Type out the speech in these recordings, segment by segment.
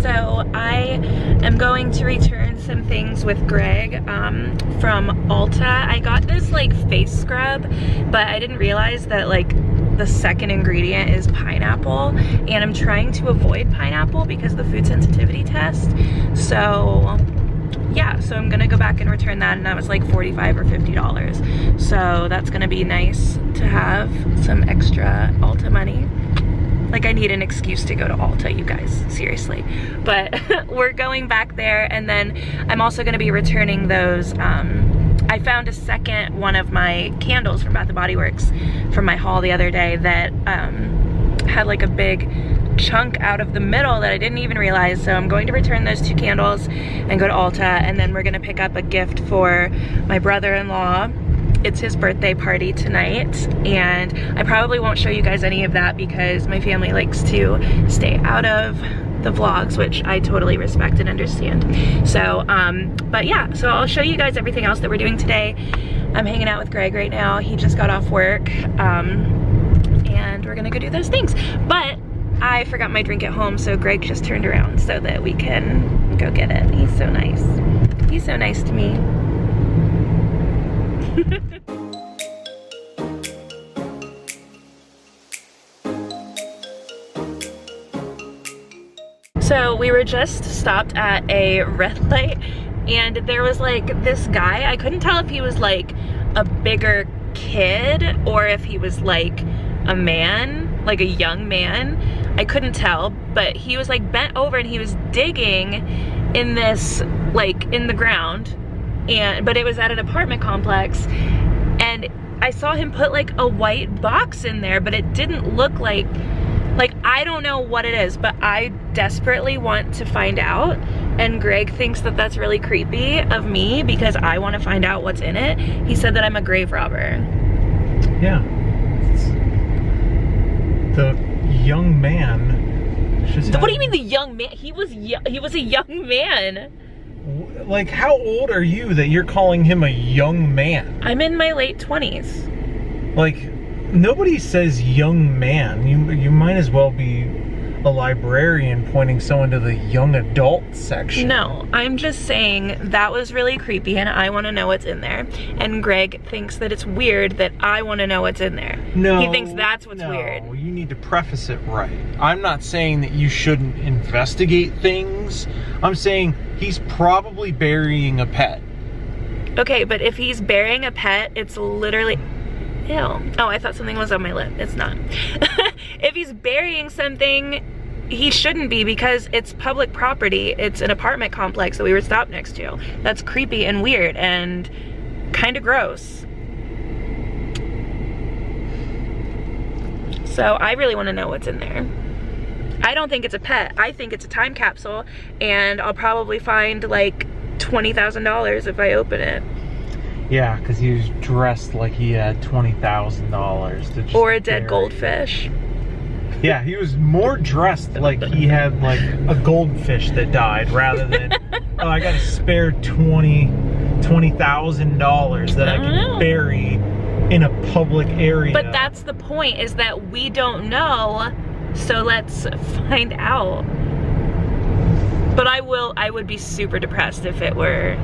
so I am going to return some things with Greg from Ulta. I got this like face scrub, but I didn't realize that like the second ingredient is pineapple, and I'm trying to avoid pineapple because of the food sensitivity test. So yeah, so I'm gonna go back and return that, and that was like $45 or $50. So that's gonna be nice to have some extra Ulta money. Like, I need an excuse to go to Ulta, you guys, seriously. But we're going back there, and then I'm also gonna be returning those, I found a second one of my candles from Bath & Body Works from my haul the other day that had like a big chunk out of the middle that I didn't even realize. So I'm going to return those 2 candles and go to Ulta, and then we're gonna pick up a gift for my brother-in-law. It's his birthday party tonight, and I probably won't show you guys any of that because my family likes to stay out of the vlogs, which I totally respect and understand. So, but yeah, so I'll show you guys everything else that we're doing today. I'm hanging out with Greg right now. He just got off work, and we're gonna go do those things. But I forgot my drink at home, so Greg just turned around so that we can go get it. He's so nice. He's so nice to me. So we were just stopped at a red light, and there was like this guy. I couldn't tell if he was like a bigger kid or if he was like a man, like a young man. I couldn't tell, but he was like bent over and he was digging in this, like in the ground, but it was at an apartment complex, and I saw him put like a white box in there, but it didn't look like I don't know what it is, but I desperately want to find out, and Greg thinks that that's really creepy of me because I want to find out what's in it. He said that I'm a grave robber. Yeah. The young man just What do you mean the young man? He was a young man. Like, how old are you that you're calling him a young man? I'm in my late 20s. Like, nobody says young man. You might as well be a librarian pointing someone to the young adult section. No, I'm just saying that was really creepy, and I want to know what's in there. And Greg thinks that it's weird that I want to know what's in there. No, he thinks that's what's weird. You need to preface it right. I'm not saying that you shouldn't investigate things. I'm saying he's probably burying a pet. Okay, but if he's burying a pet, it's literally... Ew. Oh, I thought something was on my lip. It's not. If he's burying something, he shouldn't be, because it's public property. It's an apartment complex that we were stopped next to. That's creepy and weird and kind of gross. So I really want to know what's in there. I don't think it's a pet. I think it's a time capsule, and I'll probably find like $20,000 if I open it. Yeah, because he was dressed like he had $20,000 to just or a dead goldfish. Yeah, he was more dressed like he had like a goldfish that died rather than, oh, I got a spare $20,000 that I can bury in a public area. But that's the point, is that we don't know, so let's find out. But I would be super depressed if it were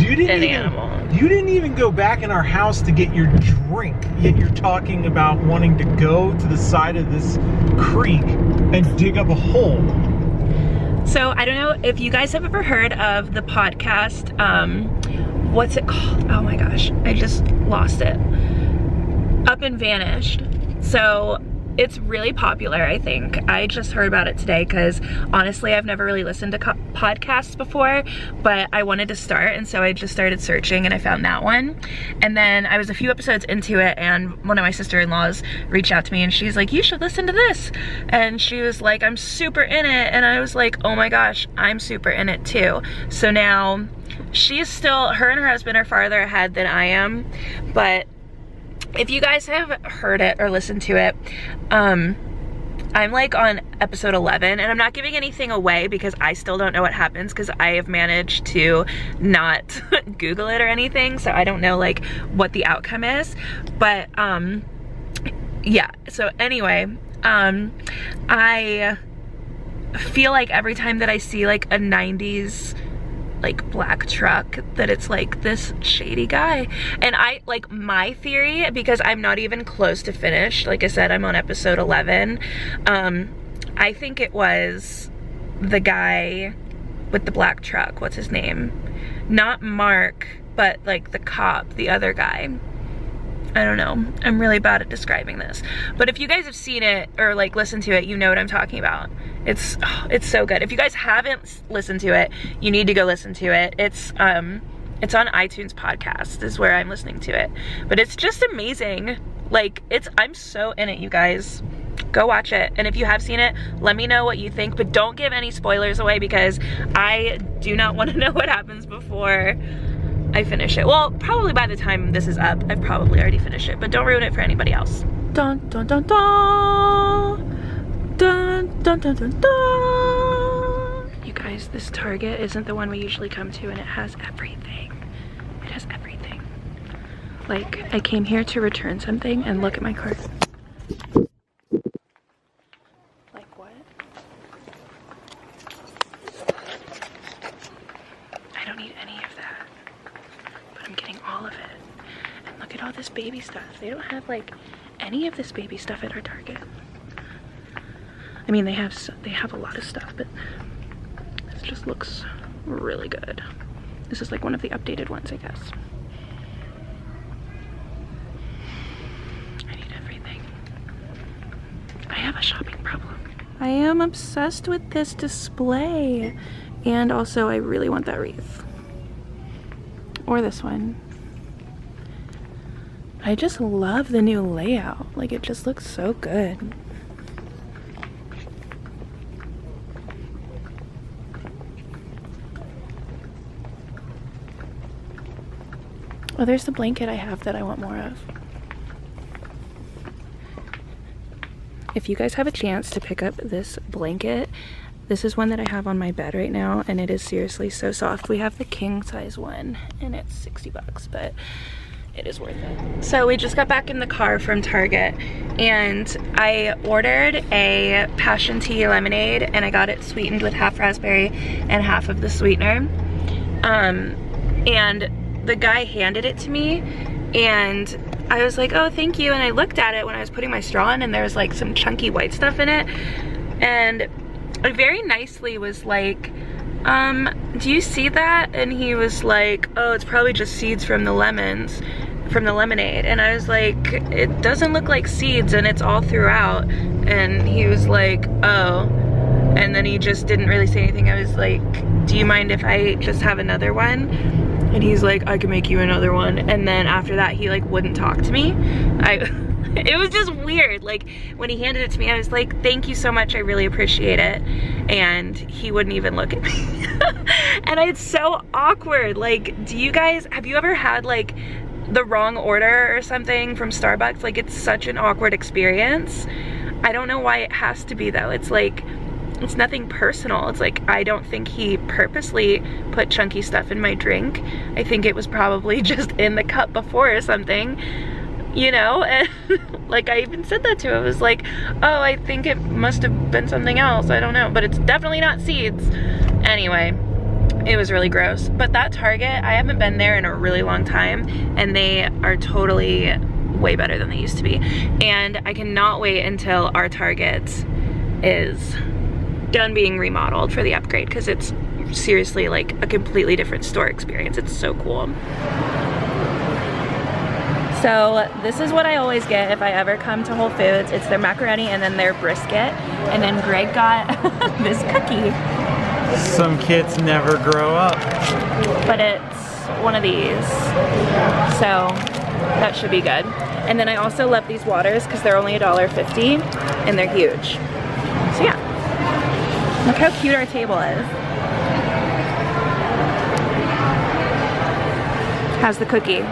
animal. You didn't even go back in our house to get your drink, yet you're talking about wanting to go to the side of this creek and dig up a hole. So I don't know if you guys have ever heard of the podcast, what's it called? Oh my gosh, I just lost it. Up and Vanished. So it's really popular, I think. I just heard about it today because honestly, I've never really listened to podcasts before, but I wanted to start, and so I just started searching and I found that one. And then I was a few episodes into it, and one of my sister-in-laws reached out to me and she's like, you should listen to this. And she was like, I'm super in it. And I was like, oh my gosh, I'm super in it too. So now she's still, her and her husband are farther ahead than I am, but if you guys have heard it or listened to it, I'm like on episode 11, and I'm not giving anything away because I still don't know what happens, because I have managed to not Google it or anything, so I don't know like what the outcome is. But yeah, so anyway, I feel like every time that I see like a 90s like black truck that it's like this shady guy. And I like, my theory, because I'm not even close to finished, like I said, I'm on episode 11, I think it was the guy with the black truck. What's his name? Not Mark, but like the cop, the other guy. I don't know. I'm really bad at describing this. But if you guys have seen it or like listened to it, you know what I'm talking about. It's so good. If you guys haven't listened to it, you need to go listen to it. It's on iTunes podcast is where I'm listening to it. But it's just amazing. Like, I'm so in it, you guys. Go watch it. And if you have seen it, let me know what you think, but don't give any spoilers away because I do not want to know what happens before I finish it. Well, probably by the time this is up, I've probably already finished it, but don't ruin it for anybody else. Dun dun dun dun. Dun dun dun dun dun. You guys, this Target isn't the one we usually come to, and it has everything. It has everything. Like, I came here to return something and look at my cart. Like what? I don't need any of that. I'm getting all of it. And look at all this baby stuff. They don't have like any of this baby stuff at our Target. I mean, they have a lot of stuff, but this just looks really good. This is like one of the updated ones, I guess. I need everything. I have a shopping problem. I am obsessed with this display. And also, I really want that wreath. Or this one. I just love the new layout. Like, it just looks so good. Oh, there's the blanket I have that I want more of. If you guys have a chance to pick up this blanket, this is one that I have on my bed right now, and it is seriously so soft. We have the king size one, and it's 60 bucks, but it is worth it. So we just got back in the car from Target, and I ordered a passion tea lemonade, and I got it sweetened with half raspberry and half of the sweetener. And the guy handed it to me, and I was like, oh, thank you. And I looked at it when I was putting my straw in, and there was like some chunky white stuff in it. And I very nicely was like, do you see that? And he was like, oh, it's probably just seeds from the lemons, from the lemonade. And I was like, it doesn't look like seeds, and it's all throughout. And he was like, oh. And then he just didn't really say anything. I was like, do you mind if I just have another one? And he's like, I can make you another one. And then after that, he like wouldn't talk to me. It was just weird. Like, when he handed it to me, I was like, thank you so much, I really appreciate it. And he wouldn't even look at me. And it's so awkward. Like, do you guys, have you ever had like the wrong order or something from Starbucks? Like, it's such an awkward experience. I don't know why it has to be though. It's like, it's nothing personal. It's like, I don't think he purposely put chunky stuff in my drink. I think it was probably just in the cup before or something, you know? And like, I even said that to him. I was like, oh, I think it must have been something else. I don't know, but it's definitely not seeds. Anyway, it was really gross. But that Target, I haven't been there in a really long time, and they are totally way better than they used to be. And I cannot wait until our Target is done being remodeled for the upgrade, because it's seriously like a completely different store experience. It's so cool. So this is what I always get if I ever come to Whole Foods. It's their macaroni and then their brisket. And then Greg got this cookie. Some kids never grow up. But it's one of these. So that should be good. And then I also love these waters because they're only $1.50 and they're huge. So yeah. Look how cute our table is. How's the cookie?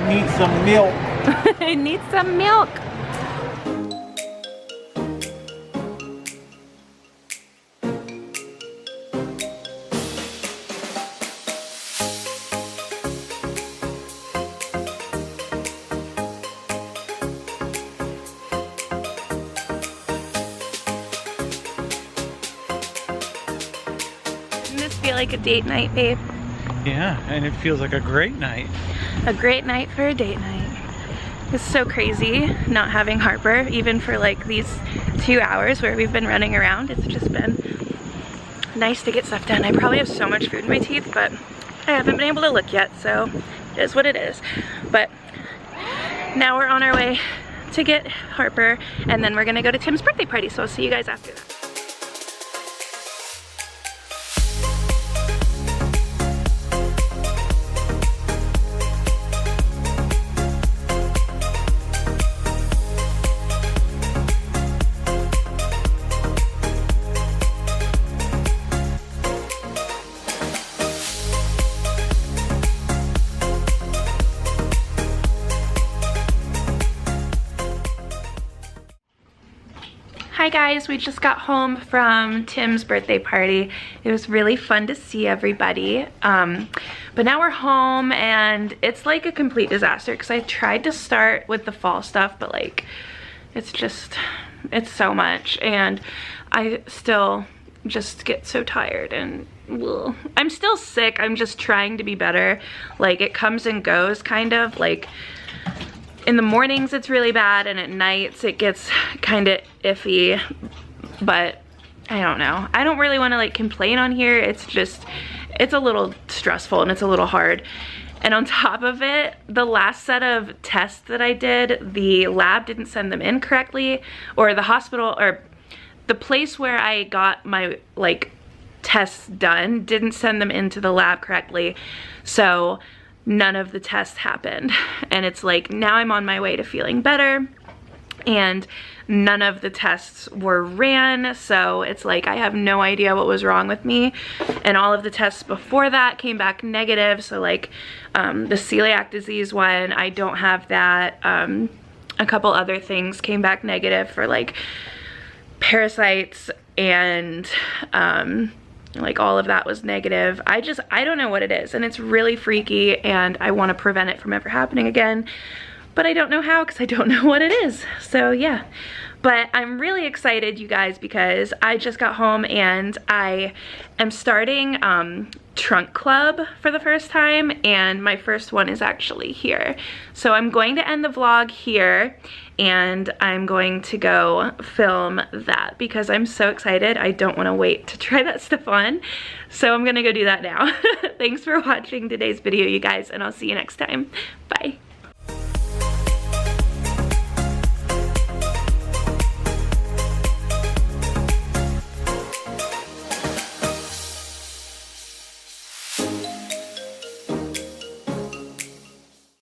Need some milk. I need some milk. feel like a date night, babe? Yeah, and it feels like a great night. A great night for a date night. It's so crazy not having Harper, even for like these 2 hours where we've been running around. It's just been nice to get stuff done. I probably have so much food in my teeth, but I haven't been able to look yet, so it is what it is. But now we're on our way to get Harper, and then we're gonna go to Tim's birthday party, so I'll see you guys after that. Hi guys, we just got home from Tim's birthday party. It was really fun to see everybody. But now we're home and it's like a complete disaster because I tried to start with the fall stuff, but like it's so much and I still just get so tired and ugh. I'm still sick. I'm just trying to be better. Like it comes and goes kind of like. In the mornings it's really bad and at nights it gets kind of iffy, but I don't know. I don't really want to like complain on here. It's a little stressful and it's a little hard. And on top of it, the last set of tests that I did, the lab didn't send them in correctly, or the hospital or the place where I got my like tests done didn't send them into the lab correctly. So none of the tests happened, and it's like now I'm on my way to feeling better and none of the tests were ran, so it's like I have no idea what was wrong with me. And all of the tests before that came back negative, so like the celiac disease one, I don't have that. A couple other things came back negative for like parasites and like all of that was negative. I don't know what it is, and it's really freaky and I want to prevent it from ever happening again, but I don't know how because I don't know what it is. So yeah, but I'm really excited, you guys, because I just got home and I am starting trunk club for the first time, and my first one is actually here. So I'm going to end the vlog here and I'm going to go film that because I'm so excited. I don't want to wait to try that stuff on, so I'm gonna go do that now. Thanks for watching today's video, you guys, and I'll see you next time. Bye.